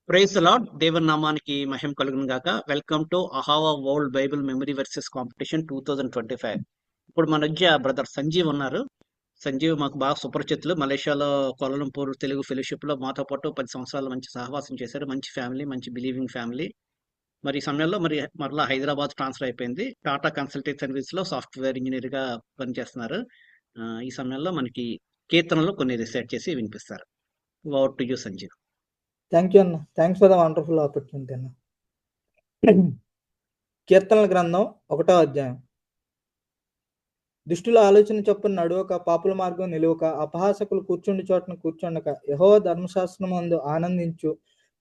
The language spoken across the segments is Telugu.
Praise the lord. దేవుని నామానికి మహిమ కలుగును గాక. Welcome to Ahava world Bible memory verses competition 2025. ఇప్పుడు మన మధ్య బ్రదర్ సంజీవ్ ఉన్నారు. సంజీవ్ మాకు బాగా సుపరిచితులు. మలేషియాలో కోలాలంపూర్ తెలుగు ఫెలోషిప్ లో మాతో పాటు 10 సంవత్సరాలు మంచి సహవాసం చేశారు. మంచి ఫ్యామిలీ, మంచి బిలీవింగ్ ఫ్యామిలీ. మరి ఈ సమయంలో మరలా హైదరాబాద్ ట్రాన్స్ఫర్ అయిపోయింది. టాటా కన్సల్టెంట్ సర్వీస్ లో సాఫ్ట్వేర్ ఇంజనీర్ గా పనిచేస్తున్నారు. ఈ సమయంలో మనకి కీర్తనలో కొన్ని రిసర్చ్ చేసి వినిపిస్తారు. Over to you Sanjeev. Thank you అన్న. Thanks for the wonderful opportunity అన్న. కీర్తనల గ్రంథం 1వ అధ్యాయం. దుష్టుల ఆలోచన చొప్పున నడువక, పాపుల మార్గం నిలువక, అపహాసకులు కూర్చుండి చోటన కూర్చుండక, యెహోవా ధర్మశాస్త్రమందు ఆనందించు,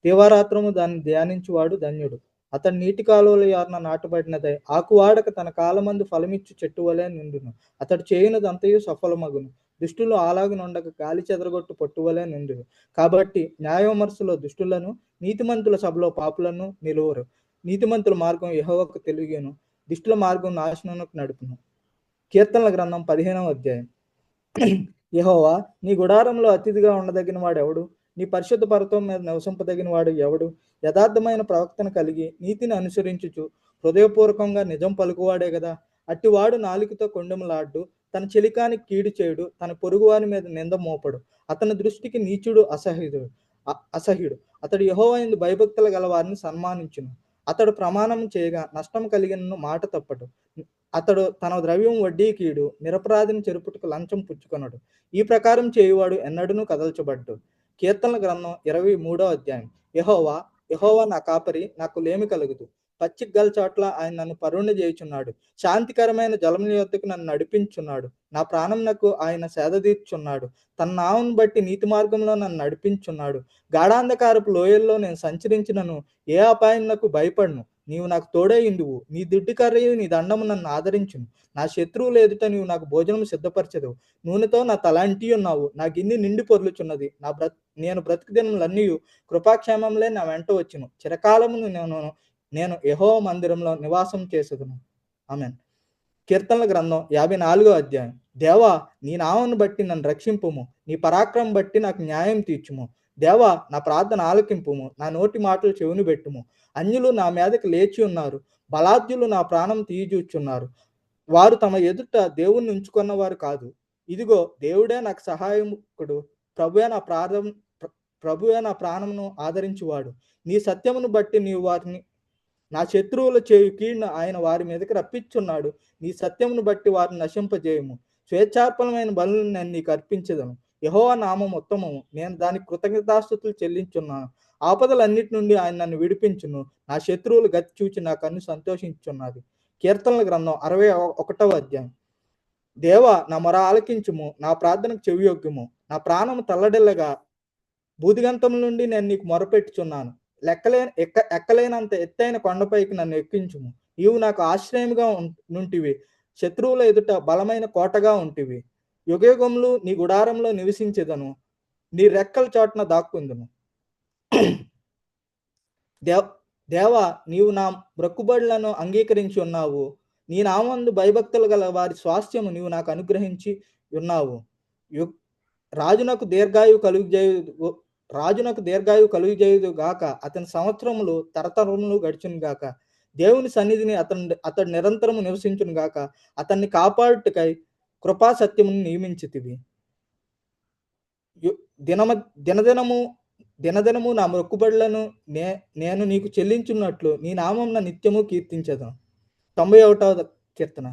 దివారాత్రము దాన్ని ధ్యానించువాడు ధన్యుడు. అతడు నీటి కాలువల యార్న నాటబడినదై ఆకువాడక తన కాలమందు ఫలమిచ్చు చెట్టు వలె నిండును. అతడు చేయునదంతయు సఫలమగును. దుష్టులు అలాగునుండక గాలి చెదరగొట్టు పొట్టువలే నిండును. కాబట్టి న్యాయవిమర్శలో దుష్టులను, నీతిమంతుల సభలో పాపులను నిలువరు. నీతిమంతుల మార్గం యెహోవాకు తెలియను, దుష్టుల మార్గం నాశనమునకు నడుపును. కీర్తనల గ్రంథం 15వ అధ్యాయం. యెహోవా, నీ గుడారంలో అతిథిగా ఉండదగిన వాడు ఎవడు? నీ పరిశుద్ధ పర్వతం మీద నివసింపదగిన వాడు ఎవడు? యథార్థమైన ప్రవక్తను కలిగి నీతిని అనుసరించుచు హృదయపూర్వకంగా నిజం పలుకువాడే కదా. అట్టివాడు నాలుకతో కొండెములాడు, తన చెలికానికి కీడు చేయుడు, తన పొరుగువాని మీద నింద మోపడు. అతని దృష్టికి నీచుడు అసహ్యుడు. అతడు యెహోవా యందు భయభక్తులు గల వారిని సన్మానించును. అతడు ప్రమాణం చేయగా నష్టం కలిగిన మాట తప్పడు. అతడు తన ద్రవ్యం వడ్డీ కీడు, నిరపరాధిని చెరుపుటకు లంచం పుచ్చుకొనడు. ఈ ప్రకారం చేయువాడు ఎన్నడూనూ కదల్చబడ్డు. కీర్తనల గ్రంథం 23వ అధ్యాయం. యెహోవా నా కాపరి, నాకు లేమి కలుగుదు. పచ్చిక గల చోట్ల ఆయన నన్ను పరుండ చేయుచున్నాడు. శాంతికరమైన జలముల యొద్దకు నన్ను నడిపించున్నాడు. నా ప్రాణమునకు ఆయన సేదదీర్చున్నాడు. తన నామమును బట్టి నీతి మార్గంలో నన్ను నడిపించున్నాడు. గాఢాంధకారపు లోయల్లో నేను సంచరించినను ఏ అపాయమునకు భయపడను. నీవు నాకు తోడై ఉండువు. నీ దుడ్డు కర్రయు నీ దండము నన్ను ఆదరించును. నా శత్రువులు ఎదుట నీవు నాకు భోజనం సిద్ధపరచదు. నూనెతో నా తల అంటి ఉన్నావు. నా గిన్నె నిండి పొర్లుచున్నది. నేను బ్రతుకు దినములన్నీ కృపాక్షేమంలే నా వెంట వచ్చును. చిరకాలమును నేను యెహోవా మందిరంలో నివాసం చేసేదను. ఆమేన్. కీర్తనల గ్రంథం 54వ అధ్యాయం. దేవా, నీ నామమును బట్టి నన్ను రక్షింపుము. నీ పరాక్రమం బట్టి నాకు న్యాయం తీర్చుము. దేవా, నా ప్రార్థన ఆలకింపుము. నా నోటి మాటలు చెవుని పెట్టుము. అన్యులు నా మీదకి లేచి ఉన్నారు. బలాఢ్యులు నా ప్రాణం తీయజూచున్నారు. వారు తమ ఎదుట దేవుణ్ణి ఉంచుకున్నవారు కాదు. ఇదిగో, దేవుడే నాకు సహాయకుడు. ప్రభువే నా ప్రాణమును ఆదరించువాడు. నీ సత్యమును బట్టి నీవు వారిని, నా శత్రువుల చేయు కీడును ఆయన వారి మీదకి రప్పించున్నాడు. నీ సత్యమును బట్టి వారిని నశింపజేయము. స్వేచ్ఛార్పణమైన బలులను నేను నీకు అర్పించదను. యెహోవా నామం ఉత్తమము, నేను దానికి కృతజ్ఞతాస్తుతులు చెల్లించున్నాను. ఆపదలన్నిటి నుండి ఆయన నన్ను విడిపించును. నా శత్రువులు గతి చూచి నా కన్ను సంతోషించున్నది. కీర్తనల గ్రంథం 61వ అధ్యాయం. దేవా, నా మొర ఆలకించుము. నా ప్రార్థనకు చెవియొగ్గుము. నా ప్రాణము తల్లడిల్లగా భూదిగంతముల నుండి నేను నీకు మొరపెట్టుచున్నాను. ఎక్కలేనంత ఎత్తైన కొండపైకి నన్ను ఎక్కించుము. నీవు నాకు ఆశ్రయముగా నుంటివి. శత్రువుల ఎదుట బలమైన కోటగా ఉంటివి. యుగయుగములు నీ గుడారంలో నివసించెదను. నీ రెక్కల చోటన దాక్కుందును. దేవా, నీవు నా బ్రక్కుబడులను అంగీకరించి ఉన్నావు. నీ నామందు భయభక్తులు గల వారి స్వాస్థ్యము నీవు నాకు అనుగ్రహించి ఉన్నావు. రాజునకు దీర్ఘాయువు కలుగజేయుదు గాక. అతని సంవత్సరములు తరతరములు గడిచును గాక. దేవుని సన్నిధిని అతడు నిరంతరము నివసించును గాక. అతన్ని కాపాడుటకై కృపా సత్యమును నియమించితివి. దినదినము నా మొక్కుబడులను నేను నీకు చెల్లించున్నట్లు నీ నామమున నిత్యము కీర్తించదు. 91వ కీర్తన.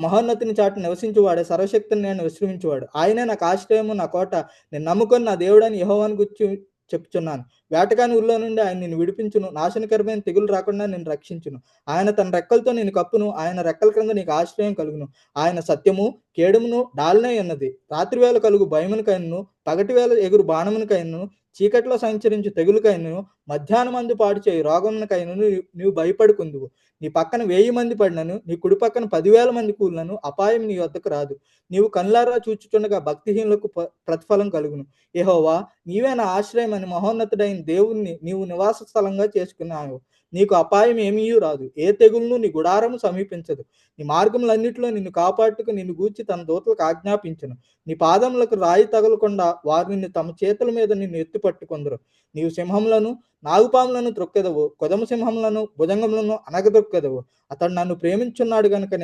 మహోన్నతిని చాటు నివసించువాడే, సర్వశక్తిని నేను విశ్రమించువాడు. ఆయనే నాకు ఆశ్రయము, నా కోట. నేను నమ్ముకొని నా దేవుడని యెహోవాను గురించి చెప్తున్నాను. వేటగాని ఊరిలో నుండి ఆయన నిన్ను విడిపించును. నాశనకరమైన తెగులు రాకుండా నేను రక్షించును. ఆయన తన రెక్కలతో నేను కప్పును. ఆయన రెక్కల క్రింద నీకు ఆశ్రయం కలుగును. ఆయన సత్యము కేడుమును డాల్నే ఉన్నది. రాత్రివేళ కలుగు భయమునికైనను, పగటి వేళ ఎగురు బాణమునికైనను, చీకట్లో సంచరించు తెగులుకైనను, మధ్యాహ్నమందు పాడు చేయి రోగమునకైనను నీవు భయపడుకుందువు. నీ పక్కన 1000 మంది పడినను, నీ కుడి పక్కన 10,000 మంది కూలినను అపాయం నీ వద్దకు రాదు. నీవు కళ్ళారా చూచుచుండగా భక్తిహీనులకు ప్రతిఫలం కలుగును. యెహోవా, నీవే నా ఆశ్రయం అని మహోన్నతుడైన దేవుణ్ణి నీవు నివాస స్థలంగా చేసుకున్నావు. నీకు అపాయం ఏమీయూ రాదు. ఏ తెగులును నీ గుడారము సమీపించదు. నీ మార్గములన్నిటిలో నిన్ను కాపాడుటకు నిన్ను గూర్చి తన దూతలకు ఆజ్ఞాపించును. నీ పాదములకు రాయి తగలకుండా వారు నిన్ను తమ చేతుల మీద నిన్ను ఎత్తి పట్టుకొందురు. నీవు సింహములను నాగుపాములను త్రొక్కెదవు, కొదమ సింహములను భుజంగములను అనగదొక్కెదవు. అతడు నన్ను ప్రేమించున్నాడు గనుక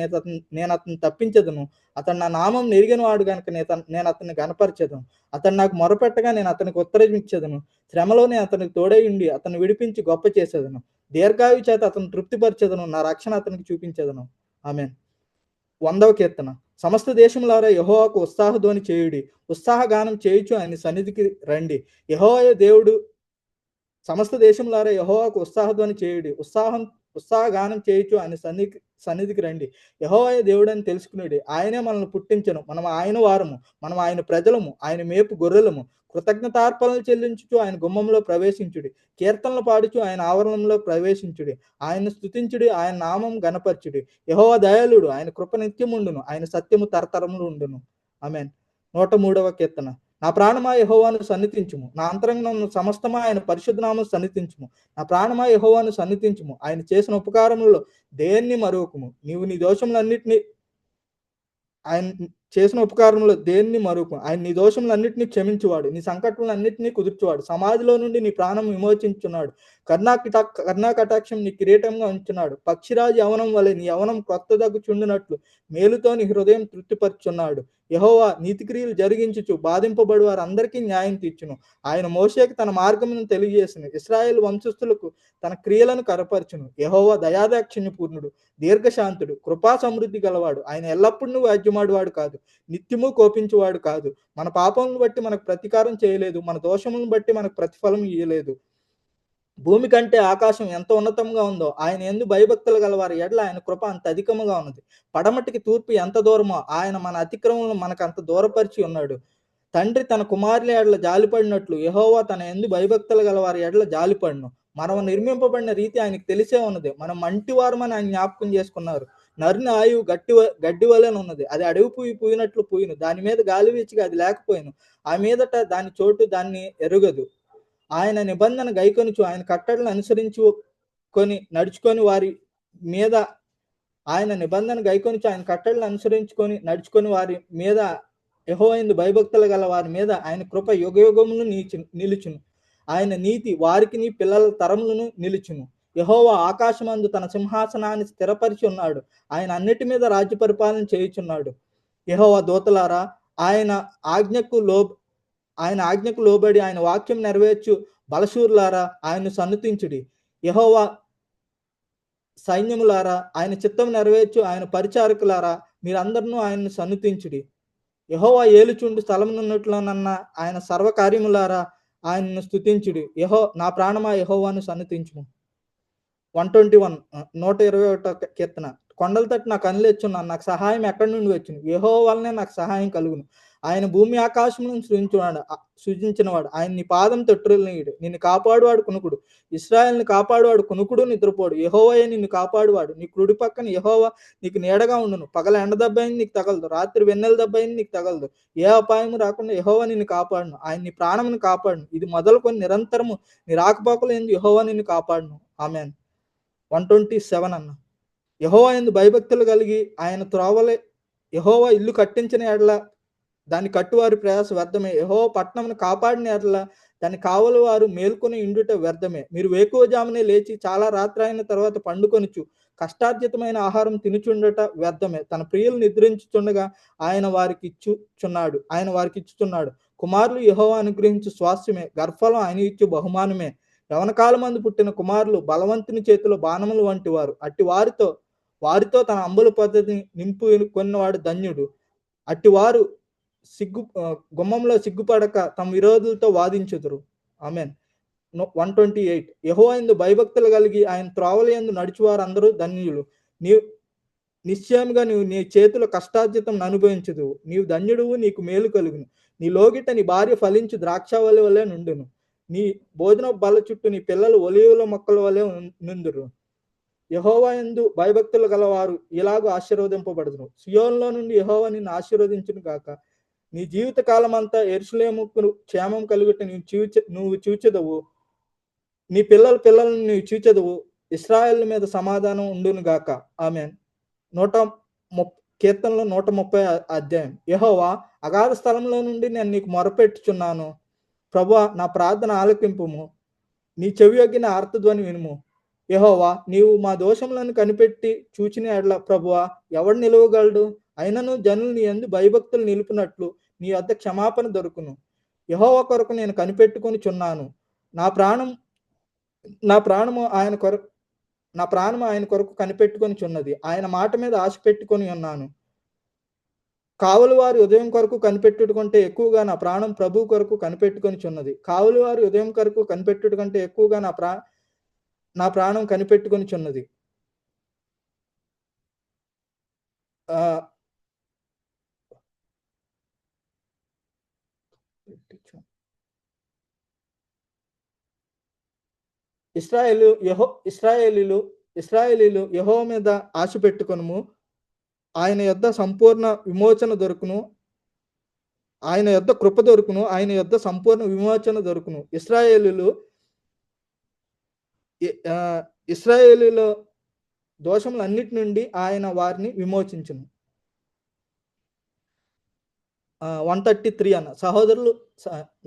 నేను అతన్ని తప్పించెదను. అతడు నా నామం నెరిగిన వాడు గనుక నేను అతన్ని గనపరచెదను. అతడు నాకు మొరపెట్టగా నేను అతనికి ఉత్తరమిచ్చెదను. శ్రమలో నేను అతనికి తోడై ఉండి అతన్ని విడిపించి గొప్ప చేసేదను. దీర్ఘాయు చేత అతను తృప్తిపరచెదను. నా రక్షణ అతనికి చూపించెదను. ఆమేన్. 100వ కీర్తన. సమస్త దేశములారా యెహోవాకు ఉత్సాహధ్వని చేయుడి. ఉత్సాహగానం చేయుచు ఆయన సన్నిధికి రండి. యెహోవాయే దేవుడు. సమస్త దేశములారా యెహోవాకు ఉత్సాహధ్వని చేయుడి. ఉత్సాహగానం చేయుచు ఆయన సన్నిధికి రండి. యెహోవాయే దేవుడని తెలుసుకునుడి. ఆయనే మనల్ని పుట్టించెను. మనం ఆయన వారము. మనం ఆయన ప్రజలము. ఆయన మేపు గొర్రెలము. కృతజ్ఞతార్పణలు చెల్లించుచు ఆయన గుమ్మంలో ప్రవేశించుడి. కీర్తనలు పాడుచు ఆయన ఆవరణంలో ప్రవేశించుడి. ఆయన్ని స్తుతించుడి. ఆయన నామం గనపరచుడి. యెహోవా దయాళుడు. ఆయన కృప నిత్యముండును. ఆయన సత్యము తరతరములు ఉండును. ఆమేన్. 103వ కీర్తన. నా ప్రాణమా యెహోవాను సన్నిధించుము. నా అంతరంగమును సమస్తమా ఆయన పరిశుద్ధ నామమును సన్నిధించుము. నా ప్రాణమా యెహోవాను సన్నిధించుము. ఆయన చేసిన ఉపకారములలో దేన్ని మరువకుము. నీవు నీ దోషములన్నిటిని ఆయన చేసిన ఉపకారంలో దేన్ని మరువకు. ఆయన నీ దోషములన్నిటినీ క్షమించువాడు. నీ సంకటములన్నిటినీ కుదుర్చువాడు. సమాధిలో నుండి నీ ప్రాణం విమోచించున్నాడు. కరుణా కటాక్షం నీ కిరీటంగా ఉంచున్నాడు. పక్షిరాజు యవనం వలె నీ యవనం క్రొత్తదగుచుండునట్లు మేలుతో నీ హృదయం తృప్తిపరుచున్నాడు. యెహోవా నీతిక్రియలు జరిగించుచు బాధింపబడి వారందరికీ న్యాయం తీర్చును. ఆయన మోషేకు తన మార్గమును తెలియజేసును. ఇశ్రాయేలు వంశస్థులకు తన క్రియలను కనపరచును. యెహోవా దయాదాక్షిణ్య పూర్ణుడు, దీర్ఘశాంతుడు, కృపా సమృద్ధి గలవాడు. ఆయన ఎల్లప్పుడూ వ్యాజ్యమాడువాడు కాదు, నిత్యము కోపించువాడు కాదు. మన పాపములను బట్టి మనకు ప్రతీకారం చేయలేదు. మన దోషములను బట్టి మనకు ప్రతిఫలం ఇయ్యలేదు. భూమి కంటే ఆకాశం ఎంత ఉన్నతంగా ఉందో ఆయన యందు భయభక్తులు గలవారి ఎడల ఆయన కృప అంత అధికముగా ఉన్నది. పడమటికి తూర్పు ఎంత దూరమో ఆయన మన అతిక్రమములను మనకు అంత దూరపరిచి ఉన్నాడు. తండ్రి తన కుమారుల ఎడల జాలిపడినట్లు యెహోవా తన యందు భయభక్తులు గలవారి ఎడల జాలిపడును. మనం నిర్మింపబడిన రీతి ఆయనకు తెలిసే ఉన్నది. మనం మంటివారమని ఆయన జ్ఞాపకం చేసుకున్నారు. నరుని ఆయువు గడ్డి వలెను ఉన్నది. అది అడవి పూయినట్లు పూయిను. దాని మీద గాలి వీచిగా అది లేకపోయిను. ఆ మీదట దాని చోటు దాన్ని ఎరుగదు. ఆయన నిబంధన గైకొనుచు ఆయన కట్టడలను అనుసరించుకొని నడుచుకొని వారి మీద ఆయన నిబంధన గైకొనుచు ఆయన కట్టడలను అనుసరించుకొని నడుచుకొని వారి మీద యెహోవా యందు భయభక్తులు గల వారి మీద ఆయన కృప యుగయుగములు నిలుచును. ఆయన నీతి వారికి నీ పిల్లల తరములను నిలుచును. యెహోవా ఆకాశమందు తన సింహాసనాన్ని స్థిరపరిచి ఉన్నాడు. ఆయన అన్నిటి మీద రాజ్య పరిపాలన చేయుచున్నాడు. యెహోవా దూతలారా ఆయన ఆజ్ఞకు లోబడి ఆయన వాక్యం నెరవేర్చు బలశూరులారా ఆయన్ను సన్నుతించుడి. యెహోవా సైన్యములారా ఆయన చిత్తం నెరవేర్చు ఆయన పరిచారకులారా మీరందరూ ఆయన్ను సన్నుతించుడి. యెహోవా ఏలుచుండు స్థలమునున్నట్లునన్న ఆయన సర్వకార్యములారా ఆయన్ను స్తుతించుడి. నా ప్రాణమా యెహోవాను సన్నుతించుము. 121 121 కీర్తన. కొండల తట్టు నా కన్నులెచ్చున్నాను. నాకు సహాయం ఎక్కడి నుండి వచ్చును? యెహోవా వలనే నాకు సహాయం కలుగును. ఆయన భూమి ఆకాశములను సృజించినవాడు. ఆయన నీ పాదం తొట్టులనీయుడు. నిన్ను కాపాడువాడు కునుకుడు. ఇశ్రాయేలుని కాపాడువాడు కునుకుడు నిద్రపోడు. యెహోవాయే నిన్ను కాపాడువాడు. నీ కుడి పక్కన యెహోవా నీకు నీడగా ఉండును. పగల ఎండ దెబ్బైన నీకు తగలదు. రాత్రి వెన్నెల దెబ్బైన నీకు తగలదు. ఏ అపాయము రాకుండా యెహోవా నిన్ను కాపాడును. ఆయన నీ ప్రాణమును కాపాడును. ఇది మొదలుకొని నిరంతరము నీ రాకపోకలు యందు యెహోవా నిన్ను కాపాడును. ఆమేన్. 127 అన్న. యెహోవా యందు భయభక్తులు కలిగి ఆయన త్రోవలే యెహోవా ఇల్లు కట్టించిన ఎడల దాన్ని కట్టువారి ప్రయాస వ్యర్థమే. యెహోవా పట్టణమును కాపాడిన ఎడల దాన్ని కావలి వారు మేల్కొని ఇండుట వ్యర్థమే. మీరు వేకువజామునే లేచి చాలా రాత్రి అయిన తర్వాత పండుకొనుచు కష్టార్జితమైన ఆహారం తినుచుండట వ్యర్థమే. తన ప్రియులు నిద్రించుచుండగా ఆయన వారికి ఇచ్చుచున్నాడు. కుమారులు యెహోవా అనుగ్రహించు స్వాస్థ్యమే. గర్భఫలం ఆయన ఇచ్చు బహుమానమే. యవనకాలమందు పుట్టిన కుమారులు బలవంతుని చేతిలో బాణములు వంటి వారు. అట్టి వారితో తన అంబుల పద్ధతిని నింపు కొన్నవాడు ధన్యుడు. అట్టి వారు గుమ్మంలో సిగ్గుపడక తమ విరోధులతో వాదించుదురు. ఆమేన్. 128 యెహోవా యందు భయభక్తులు కలిగి ఆయన త్రోవల యందు నడుచువారు అందరూ ధన్యులు. నిశ్చయముగా నీవు నీ చేతుల కష్టార్జితం అనుభవించుదువు. నీవు ధన్యుడువు, నీకు మేలు కలుగును. నీ లోగిట నీ భార్య ఫలించు ద్రాక్షవల్లి వలె నుండును. నీ భోజన బల్ల చుట్టూ నీ పిల్లలు ఒలీవల మొక్కల వలె నుందురు. యెహోవా యందు భయభక్తులు గలవారు ఇలాగూ ఆశీర్వదింపబడుదురు. సియోనులో నుండి యెహోవా నిన్ను ఆశీర్వదించును గాక. నీ జీవిత కాలమంతా యెరూషలేముకు క్షేమం కలుగుట నువ్వు చూచెదవు. నీ పిల్లలను నీవు చూచెదవు. ఇశ్రాయేలు మీద సమాధానం ఉండును గాక. ఆమేన్. కీర్తనలో 130 అధ్యాయం. యెహోవా, అగాధ స్థలంలో నుండి నేను నీకు మొరపెట్టుచున్నాను. ప్రభువా, నా ప్రార్థన ఆలకింపుము. నీ చెవియొగ్గి నా ఆర్తధ్వని వినుము. యెహోవా, నీవు మా దోషములను కనిపెట్టి చూచిన ఎడల ప్రభువా ఎవడు నిలవగలడు? అయినను జనులు నీ యందు భయభక్తులు నిలుపునట్లు నీ వద్ద క్షమాపణ దొరుకును. యెహోవా కొరకు నేను కనిపెట్టుకొని చున్నాను. నా ప్రాణము ఆయన కొరకు కనిపెట్టుకొని చున్నది. ఆయన మాట మీద ఆశ పెట్టుకొని ఉన్నాను. కావలి వారి ఉదయం కొరకు కనిపెట్టుట కంటే ఎక్కువగా నా ప్రాణం ప్రభు కొరకు కనిపెట్టుకొని చున్నది. కావలి వారి ఉదయం కొరకు కనిపెట్టుట కంటే ఎక్కువగా నా ప్రాణం కనిపెట్టుకొని చున్నది. ఇశ్రాయేలీలు యెహోవా మీద ఆశ పెట్టుకొనుము. ఆయన యొద్ద సంపూర్ణ విమోచన దొరుకును. ఆయన యొద్ద కృప దొరుకును. ఆయన యొద్ద సంపూర్ణ విమోచన దొరుకును. ఇశ్రాయేలీల దోషములన్నిటి నుండి ఆయన వారిని విమోచించును. 133 అన్న.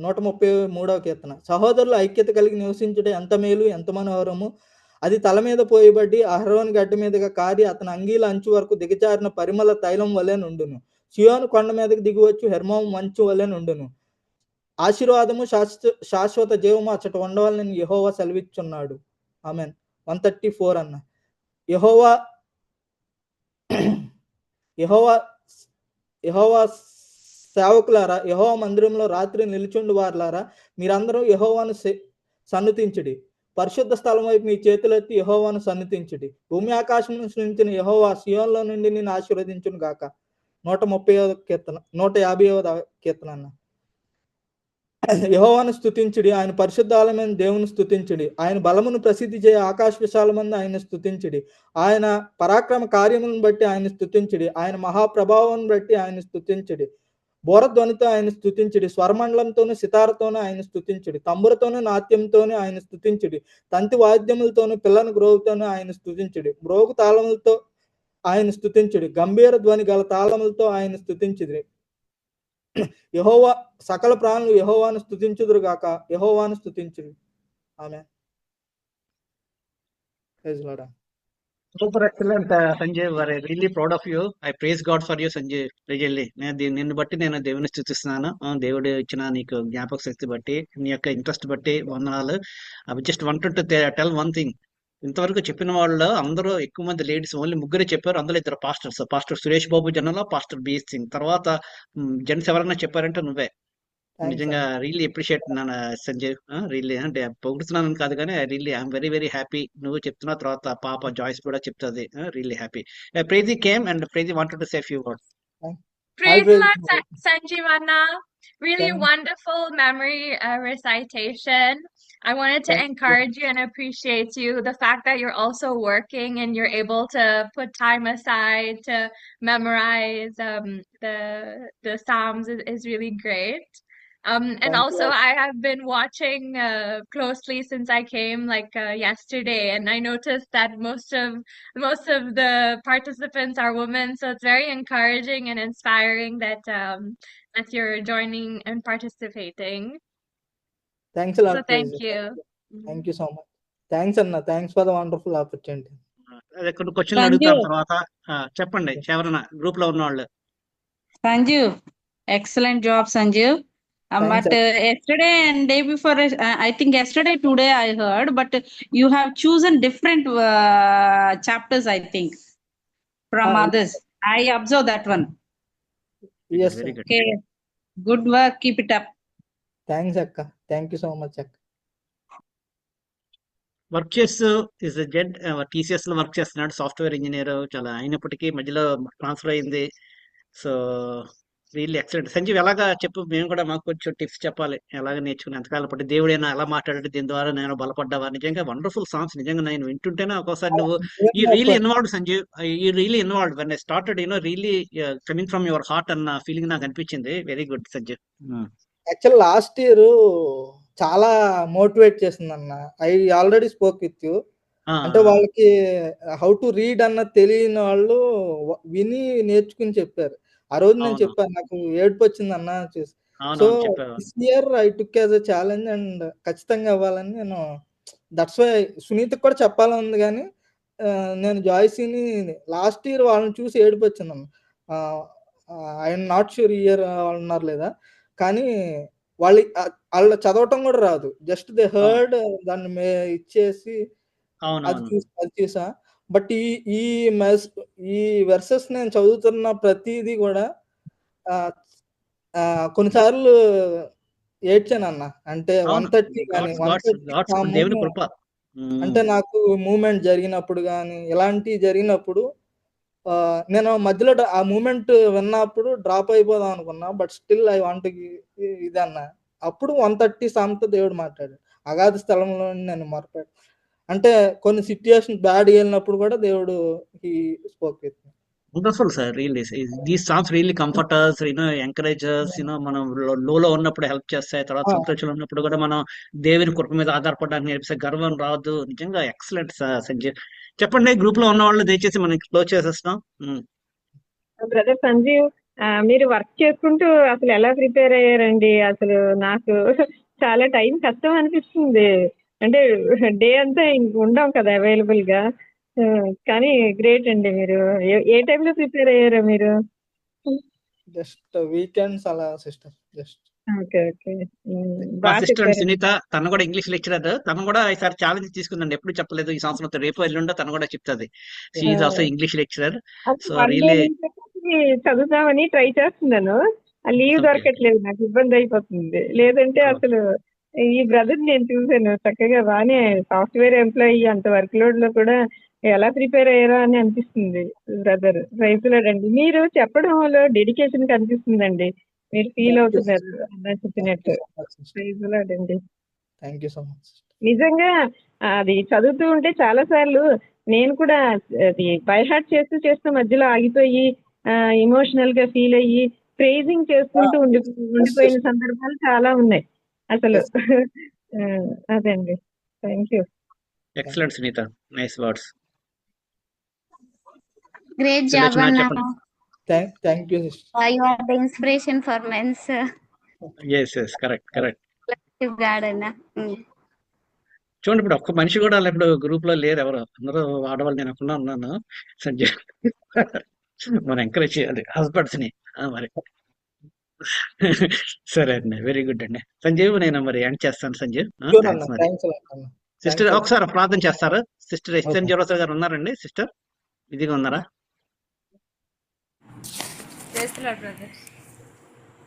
133వ కీర్తన. సహోదరులు ఐక్యత కలిగి నివసించుట ఎంత మేలు, ఎంత మనోహరము. అది తల మీద పోయబడి అహరోను గడ్డ మీదుగా కారి అతని అంగీల అంచు వరకు దిగజారిన పరిమళ తైలం వలె నుండును. సియోను కొండ మీదకి దిగివచ్చు హెర్మోన్ మంచు వలె నుండును. ఆశీర్వాదము శాశ్వత జీవము అచ్చట ఉండవాలని యెహోవా సెలవిచ్చున్నాడు. ఆమేన్. 134 అన్న. యెహోవా సేవకులారా, యెహోవా మందిరంలో రాత్రి నిలుచుండు వారులారా, మీరందరూ యెహోవాను సన్నుతించుడి. పరిశుద్ధ స్థలం వైపు మీ చేతులెత్తి యెహోవాను సన్నుతించుడి. భూమి ఆకాశం నుంచి యెహోవా సియోనులో నుండి నిన్ను ఆశీర్వదించును గాక. 150వ కీర్తన అన్న. యెహోవాను స్తుతించుడి. ఆయన పరిశుద్ధాలయమైన దేవుని స్తుతించుడి. ఆయన బలమును ప్రసిద్ధి చేయ ఆకాశ విశాలమందు ఆయన స్తుతించుడి. ఆయన పరాక్రమ కార్యములను బట్టి ఆయన స్తుతించుడి. ఆయన మహాప్రభావం బట్టి ఆయన స్తుతించుడి. బోరధ్వనితో ఆయన స్తుతించుడి. స్వరమండలంతోను సితారతోనూ ఆయన స్తుతించుడి. తంబురతోనూ నాట్యంతోనూ ఆయన స్తుతించుడి. తంతి వాద్యములతోనూ పిల్లని గ్రోవుతోనూ ఆయన స్తుతించుడి. మ్రోగు తాళములతో ఆయన స్తుతించుడి. గంభీర ధ్వని గల తాళములతో ఆయన స్తుతించుడి. యెహోవా సకల ప్రాణులు యెహోవాను స్తుతించుదురు గాక. యెహోవాను స్తుతించుడి. ఆమేన్. Praise Lord. Super excellent Sanjay, very really proud of you. I praise God for you Sanjay. Really నిన్ను బట్టి నేను దేవుని స్తుతిస్తున్నాను. దేవుడు ఇచ్చిన నీకు జ్ఞాపక శక్తి బట్టి, నీ యొక్క ఇంట్రెస్ట్ బట్టి వందనాలు. I just wanted to tell one thing. ఇంతవరకు చెప్పిన వాళ్ళు అందరూ ఎక్కువ మంది లేడీస్, ఓన్లీ ముగ్గురే చెప్పారు. అందులో ఇద్దరు pastors, pastor Suresh Babu జనలో, pastor BS Singh. తర్వాత జెంట్స్ ఎవరైనా చెప్పారంటే నువ్వే. నిజంగా రియల్లీ అప్రిషియేట్ సంజయ్. రియల్లీ అంటే పొగుడుతున్నాను కాదు కానీ really I'm very very happy. నువ్వు చెప్తున్న తర్వాత పాప జాయిస్ కూడా చెప్తుంది. Really happy. ప్రైజీ came and ప్రైజీ wanted to say few words. Praise the Lord, Sanjeevana. Really wonderful memory recitation. I wanted to encourage you and appreciate you. The fact that you're also working and you're able to put time aside to memorize the Psalms is really great. And also, I have been watching closely since I came yesterday, and I noticed that most of the participants are women, so it's very encouraging and inspiring that you're joining and participating. Thanks a lot. So thank you. Thank you so much. Thanks Anna. Thanks for the wonderful opportunity. అదే కొన్ని క్వశ్చన్లు అడుగుతారు తర్వాత. చెప్పండి ఎవరన్నా గ్రూప్ లో ఉన్న వాళ్ళు. Sanjeev, excellent job, Sanjeev. But yesterday and day before, I think yesterday, today I heard, but you have chosen different chapters, I think, from others. I observed that one. Yes, Very good. Okay, good work. Keep it up. Thanks Akka. Thank you so much Akka. Work చేస్తూ ఇస్ జెడ్ టీసీఎస్ లో వర్క్ చేస్తున్నాడు, సాఫ్ట్వేర్ ఇంజనీర్. చాలా అయినప్పటికీ మధ్యలో ట్రాన్స్ఫర్ అయింది. So really excellent. సంజీవ్ ఎలాగా చెప్పు, మేము కూడా మాకు కొంచెం టిప్స్ చెప్పాలి, ఎలాగ నేర్చుకుని ఎంతకాలం పట్టి దేవుడైనా ఎలా మాట్లాడి దీని ద్వారా నేను బలపడ్డావా. నిజంగా వండర్ఫుల్ సాంగ్స్, నిజంగా నేను వింటుంటేనే ఒక్కోసారి నువ్వు ఈ రియలీ ఇన్వాల్వ్డ్ సంజీవ్, ఈ really involved when I started really coming from your heart అన్న ఫీలింగ్ నాకు అనిపించింది. Very good Sanjeev. Actual last year చాలా మోటివేట్ చేసింది అన్న. I already spoke with you. అంటే వాళ్ళకి హౌ టు రీడ్ అన్న తెలియని వాళ్ళు విని నేర్చుకుని చెప్పారు. ఆ రోజు నేను చెప్పాను, నాకు ఏడుపు వచ్చింది అన్న చూసి. So this year I took as a challenge and ఖచ్చితంగా అవ్వాలని నేను, దట్స్ వై సునీతకు కూడా చెప్పాలని ఉంది. కానీ నేను జాయ్సీని లాస్ట్ ఇయర్ వాళ్ళని చూసి ఏడుపు వచ్చింది అన్న. ఐఎమ్ నాట్ షూర్ ఈ ఇయర్ వాళ్ళు ఉన్నారు లేదా, కానీ వాళ్ళు చదవటం కూడా రాదు, జస్ట్ దే హర్డ్, దాన్ని ఇచ్చేసి అది చూసా. బట్ ఈ వెర్సెస్ నేను చదువుతున్న ప్రతిదీ కూడా కొన్నిసార్లు ఏడ్చాను అన్న. అంటే 130 కానీ 130 అంటే నాకు మూమెంట్ జరిగినప్పుడు కానీ ఇలాంటివి జరిగినప్పుడు నేను మధ్యలో ఆ మూమెంట్ విన్నప్పుడు డ్రాప్ అయిపోదాం అనుకున్నా. బట్ స్టిల్ ఐ వాంట్ ఇది అన్న. అప్పుడు 130 సామెతో దేవుడు మాట్లాడాడు. అగాధ స్థలంలో నేను మొరపెట్టాను. అంటే కొన్ని సిచ్యుయేషన్ బ్యాడ్ వెళ్ళినప్పుడు కూడా దేవుడు హి spoke with me. Wonderful sir, really these songs really comforters, ఎంకరేజర్స్, మనం లోలో ఉన్నప్పుడు హెల్ప్ చేస్తాయి. తర్వాత సంతోషంలో ఉన్నప్పుడు కూడా మనం దేవుని కృప మీద ఆధారపడడానికి నేర్పిస్తే గర్వం రాదు. నిజంగా ఎక్సలెంట్ సంజయ్. చెప్పండి, గ్రూప్ లో ఉన్న వాళ్ళు దయచేసి మనం క్లోజ్ చేసేస్తాం. బ్రదర్ సంజీవ్, మీరు వర్క్ చేసుకుంటూ అసలు ఎలా ప్రిపేర్ అయ్యారండి? అసలు నాకు చాలా టైం కష్టం అనిపిస్తుంది. అంటే డే అంతా ఉండం కదా అవైలబుల్ గా, కానీ గ్రేట్ అండి. మీరు ఏ టైంలో ప్రిపేర్ అయ్యారు మీరు? జస్ట్ వీకెండ్స్ అలా sister. Just okay okay. Sister Sunitha, తను కూడా ఇంగ్లీష్ లెక్చరర్. తను కూడా ఈసారి ఛాలెంజ్ తీసుకుందండి, ఎప్పుడు చెప్పలేదు. ఈ సంవత్సరం రేపు ఎల్లుండో తను కూడా చెప్తుంది. She is also English lecturer. So really చదువుతామని ట్రై చేస్తున్నాను, లీవ్ దొరకట్లేదు, నాకు ఇబ్బంది అయిపోతుంది. లేదంటే అసలు ఈ బ్రదర్ నేను చూసాను చక్కగా బాగానే సాఫ్ట్వేర్ ఎంప్లాయీ, అంత వర్క్ లోడ్ లో కూడా ఎలా ప్రిపేర్ అయ్యారో అని అనిపిస్తుంది బ్రదర్. ప్రైజ్లాడండి. మీరు చెప్పడంలో డెడికేషన్ కనిపిస్తుందండి, మీరు ఫీల్ అవుతున్నారు అన్న చెప్పినట్టు. ప్రైజ్లాడండి. Thank you so much. నిజంగా అది చదువుతూ ఉంటే చాలా సార్లు నేను కూడా అది బై హార్ట్ చేస్తూ మధ్యలో ఆగిపోయి ఎమోషనల్ గా ఫీల్ అయ్యి ప్రైజింగ్ చేసుకుంటూ ఉండిపోయిన సందర్భాలు చాలా ఉన్నాయి అసలు. అదండి. Thank you. Excellent Sunitha, nice words. Great job, Anna. Thank you, sister. You are the inspiration for men, sir. Yes, correct. You God, Anna. చూడండి, ఇప్పుడు ఒక్క మనిషి కూడా ఇప్పుడు గ్రూప్ లో లేరు, ఎవరు అందరూ ఆడవాళ్ళు. నేను ఒక్కనే ఉన్నాను. సంజయ్ మనం ఎంకరేజ్ చేయాలి హస్బెండ్స్ ని మరి. సరే అండి, వెరీ గుడ్ అండి. సంజీవ్, నేను మరి ఎండ్ చేస్తాను. సంజీవ్, సిస్టర్ ఒకసారి ప్రార్థన చేస్తారు. సిస్టర్ ఎస్ఎన్ జోరసర్ గారు ఉన్నారండి. సిస్టర్ ఇదిగా ఉన్నారా?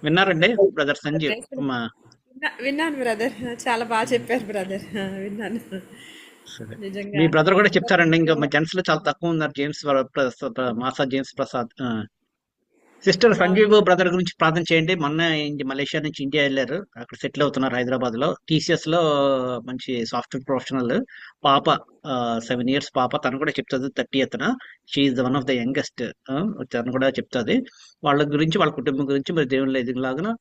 విన్నారండి బ్రదర్ సంజీవ్? విన్నాను బ్రదర్, చాలా బాగా చెప్పారు బ్రదర్, విన్నాను. మీ బ్రదర్ కూడా చెప్తారండి. ఇంకా మా జెంట్స్ లో చాలా తక్కువ ఉన్నారు. మాసా James Prasad. Sister Sanjeev brother గురించి ప్రార్థన చేయండి. మొన్న మలేషియా నుంచి ఇండియా వెళ్ళారు, అక్కడ సెటిల్ అవుతున్నారు హైదరాబాద్ లో. TCS లో మంచి సాఫ్ట్వేర్ ప్రొఫెషనల్. పాప 7 years పాప, తను కూడా చెప్తుంది 30th. She is one of the youngest. తను కూడా చెప్తుంది వాళ్ళ గురించి, వాళ్ళ కుటుంబం గురించి. మరి దేవుళ్ళ ఎదుగులాగా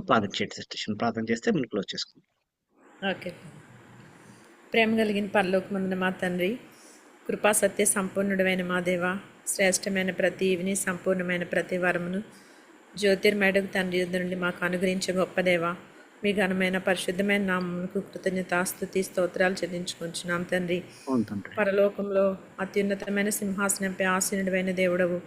ప్రార్థన చేయండి సిస్టర్. ప్రార్థన చేస్తే మనం క్లోజ్ చేసుకుంటాం. ఓకే. ప్రేమ కలిగిన పరలోకమందున మా తండ్రి, కృపా సత్య సంపూర్ణుడమైన మా దేవ, శ్రేష్టమైన ప్రతి ఈవిని, సంపూర్ణమైన ప్రతి వరమును జ్యోతిర్మయుడకు తండ్రి యుద్ధ నుండి మాకు అనుగ్రహించే గొప్ప దేవ, మీ ఘనమైన పరిశుద్ధమైన నామమునకు కృతజ్ఞతాస్తుతి స్తోత్రాలు చెల్లించుకుంటున్నాం తండ్రి. పరలోకంలో అత్యున్నతమైన సింహాసనంపై ఆసీనుడైన దేవుడవు,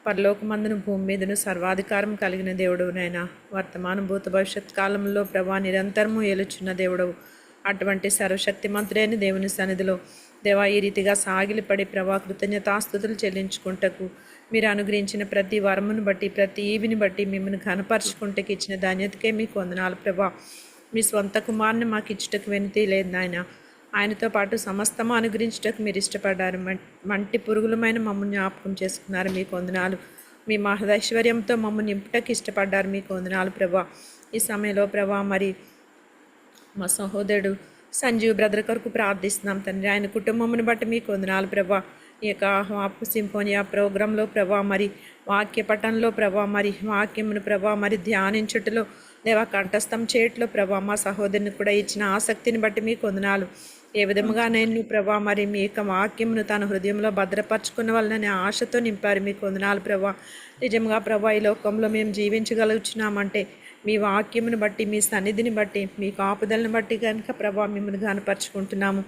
పరలోకమందును భూమి మీదను సర్వాధికారం కలిగిన దేవుడవు నైనా, వర్తమాన భూత భవిష్యత్ కాలంలో ప్రభా నిరంతరము ఏలుచున్న దేవుడవు. అటువంటి సర్వశక్తిమంతుడైన దేవుని సన్నిధిలో దేవా ఈ రీతిగా సాగిలిపడి ప్రభా కృతజ్ఞతాస్తుతులు చెల్లించుకుంటకు, మీరు అనుగ్రహించిన ప్రతి వరమును బట్టి, ప్రతి ఈవిని బట్టి మిమ్మల్ని ఘనపరుచుకుంటకు ఇచ్చిన ధాన్యతకే మీకు వందనాలు ప్రభా. మీ స్వంత కుమారుని మాకు ఇచ్చటకు వెనుతి లేదు నాయన. ఆయనతో పాటు సమస్తము అనుగ్రహించటకు మీరు ఇష్టపడ్డారు. మంటి పురుగులమైన మమ్మల్ని జ్ఞాపకం చేసుకున్నారు, మీకు వందనాలు. మీ మహదైశ్వర్యంతో మమ్మల్ని నింపుటకు ఇష్టపడ్డారు. మీకు వందనాలు ప్రభా. ఈ సమయంలో ప్రభా మరి మా సహోదరుడు సంజీవ్ బ్రదర్ కొరకు ప్రార్థిస్తున్నాం తండ్రి. ఆయన కుటుంబమును బట్టి మీకు వందనాలు ప్రభా. ఈ యొక్క సింఫోనియా ప్రోగ్రాంలో ప్రభా మరి వాక్య పఠనంలో ప్రభా మరి వాక్యమును ప్రభా మరి ధ్యానించుటలో దేవా కంఠస్థం చేయట్లో ప్రభా మా సహోదరుని కూడా ఇచ్చిన ఆసక్తిని బట్టి మీకు వందనాలు. ఏ విధముగా నేను ప్రభా మరి మీ యొక్క వాక్యమును తన హృదయంలో భద్రపరచుకున్న వలన ఆశతో నింపారు. మీకు వందనాలు ప్రభా. నిజంగా ప్రభా ఈ లోకంలో మేము జీవించగలుగుతున్నామంటే మీ వాక్యమును బట్టి, మీ సన్నిధిని బట్టి, మీ కాపుదలను బట్టి కనుక ప్రభా మిమ్మల్ని గానపరుచుకుంటున్నాము.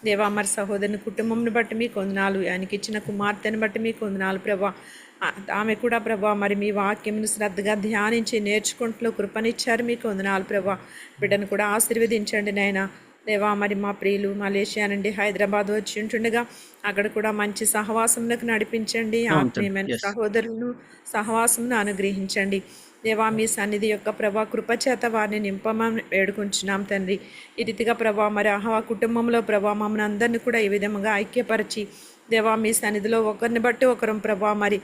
దేవా మరి సహోదరుని కుటుంబంను బట్టి మీకు వందనాలు. ఆయనకి ఇచ్చిన కుమార్తెను బట్టి మీకు వందనాలు ప్రభా. ఆమె కూడా ప్రభా మరి మీ వాక్యమును శ్రద్ధగా ధ్యానించి నేర్చుకుంటూ కృపనిచ్చారు. మీకు వందనాలు ప్రభా. బిడ్డను కూడా ఆశీర్వదించండి నాయనా. దేవా మరి మా ప్రియులు మలేషియా నుండి హైదరాబాద్ వచ్చి ఉంటుండగా అక్కడ కూడా మంచి సహవాసంలోకి నడిపించండి. ఆత్మీయమైన సహోదరులను సహవాసంను అనుగ్రహించండి. దేవా మీ సన్నిధి యొక్క ప్రభా కృపచేత వారిని నింపమని వేడుకుంటున్నాం తండ్రి. ఈ రీతిగా ప్రభా మరి ఆహా కుటుంబంలో ప్రభా మమ్మల్ని అందరినీ కూడా ఈ విధముగా ఐక్యపరిచి దేవా మీ సన్నిధిలో ఒకరిని బట్టి ఒకరం ప్రభా మరి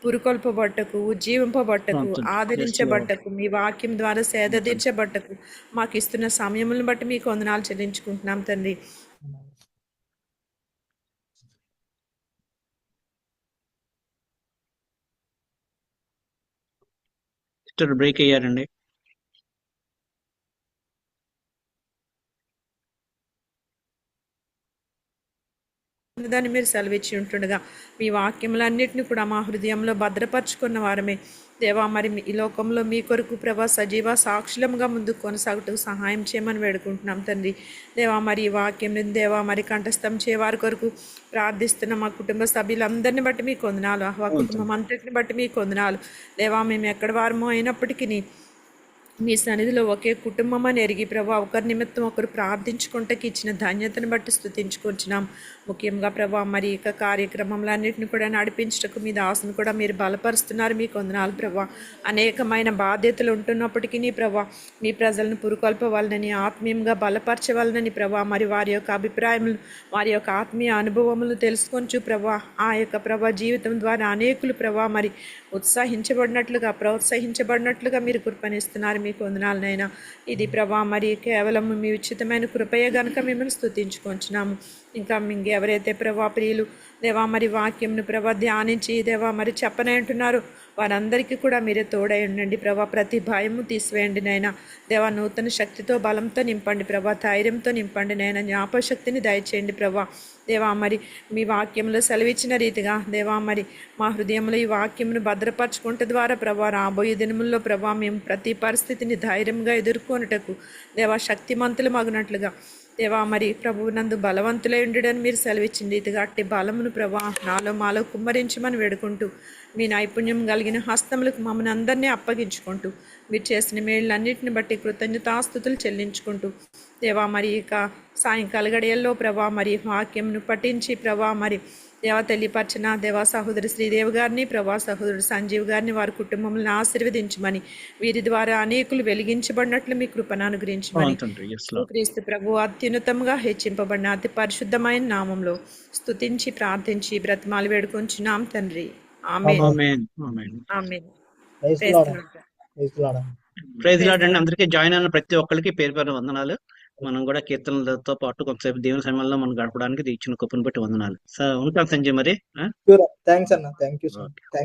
పురుకొల్పబట్టకు, ఉజ్జీవింపబట్టకు, ఆదరించబట్టకు, మీ వాక్యం ద్వారా సేద తీర్చబట్టకు మాకు ఇస్తున్న సమయములను బట్టి మీకు వందనాలు చెల్లించుకుంటున్నాం తండ్రి. బ్రేక్ అయ్యారండి. దాన్ని మీరు సెలవిచ్చి ఉంటుండగా మీ వాక్యములన్నిటిని కూడా మా హృదయంలో భద్రపరుచుకున్న వారమే దేవా మరి ఈ లోకంలో మీ కొరకు ప్రభా సజీవ సాక్షులముగా ముందుకు కొనసాగుటకు సహాయం చేయమని వేడుకుంటున్నాం తండ్రి. దేవా మరి ఈ వాక్యం దేవా మరి కంఠస్థం చేయవారి కొరకు ప్రార్థిస్తున్న మా కుటుంబ సభ్యులందరిని బట్టి మీకు వందనాలు. ఆ కుటుంబం అంతటిని బట్టి మీకు వందనాలు. దేవా మేము ఎక్కడ వారమో అయినప్పటికీ మీ సన్నిధిలో ఒకే కుటుంబం అని ఎరిగి ప్రభా ఒకరి నిమిత్తం ఒకరు ప్రార్థించుకుంటకి ఇచ్చిన ధన్యతను బట్టి స్తుతించుకుంటున్నాం. ముఖ్యంగా ప్రభా మరి ఇక కార్యక్రమంలన్నింటిని కూడా నడిపించటకు మీ దాసును కూడా మీరు బలపరుస్తున్నారు. మీకు వందనాలు ప్రభా. అనేకమైన బాధ్యతలు ఉంటున్నప్పటికీ ప్రభా మీ ప్రజలను పురుకొల్పవాలని, ఆత్మీయంగా బలపరచవాలని ప్రభా మరి వారి యొక్క అభిప్రాయములు, వారి యొక్క ఆత్మీయ అనుభవములు తెలుసుకొంచు ప్రభా ఆ యొక్క ప్రభా జీవితం ద్వారా అనేకులు ప్రభా మరి ఉత్సాహించబడినట్లుగా, ప్రోత్సహించబడినట్లుగా మీరు కృపణిస్తున్నారు. మీకు వందనాలనైనా. ఇది ప్రభా మరి కేవలం మీ ఉచితమైన కృపయే గనుక మిమ్మల్ని స్తుతించుకుంటున్నాము. ఇంకా ఎవరైతే ప్రభా ప్రియులు దేవా మరి వాక్యంను ప్రభా ధ్యానించి దేవా మరి చెప్పనే అంటున్నారు వారందరికీ కూడా మీరే తోడై ఉండండి ప్రభా. ప్రతి భయము తీసివేయండి నైనా. దేవా నూతన శక్తితో బలంతో నింపండి ప్రభా. ధైర్యంతో నింపండి నైనా. జ్ఞాపశక్తిని దయచేయండి ప్రభా. దేవా మరి మీ వాక్యంలో సెలవిచ్చిన రీతిగా దేవా మరి మా హృదయంలో ఈ వాక్యమును భద్రపరచుకుంటే ద్వారా ప్రభా రాబోయే దినముల్లో ప్రభా మేము ప్రతి పరిస్థితిని ధైర్యంగా ఎదుర్కొనుటకు దేవా శక్తిమంతులు మగినట్లుగా దేవా మరి ప్రభువు నందు బలవంతులై ఉండడని మీరు సెలవిచ్చింది. రీతిగా అట్టి బలమును ప్రభా నాలో మాలో కుమ్మరించమని వేడుకుంటూ మీ నైపుణ్యం కలిగిన హస్తములకు మమ్మల్ని అందరినీ అప్పగించుకుంటూ మీరు చేసిన మేళ్ళన్నింటిని బట్టి కృతజ్ఞతాస్తుతులు చెల్లించుకుంటూ దేవా మరి ఇక సాయంకాల గడియల్లో ప్రభా మరి వాక్యంను పఠించి ప్రభా మరి దేవా తెలియపరచిన దేవా సహోదరు శ్రీదేవి గారిని, ప్రభా సహోదరుడు సంజీవ్ గారిని, వారి కుటుంబములను ఆశీర్వదించమని, వీరి ద్వారా అనేకులు వెలిగించబడినట్లు మీ కృపను అనుగ్రహించమని క్రీస్తు ప్రభు అత్యున్నతంగా హెచ్చింపబడిన అతి పరిశుద్ధమైన నామంలో స్తుతించి ప్రార్థించి బ్రతిమాలు వేడుకొంచున్నాం తండ్రి. ఆమేన్. ఆమేన్. ప్రైజ్ లార్డ్ అండి. అందరికీ జాయిన్ అయిన ప్రతి ఒక్కరికి పేరు పేరు వందనాలు. మనం కూడా కీర్తనలతో పాటు కొంతసేపు దేవుని సమయంలో మనం గడపడానికి ఇచ్చిన కృపను బట్టి వందనాలు. ఉంటాం సంజయ్ మరి. థ్యాంక్స్ అన్న. Thank you.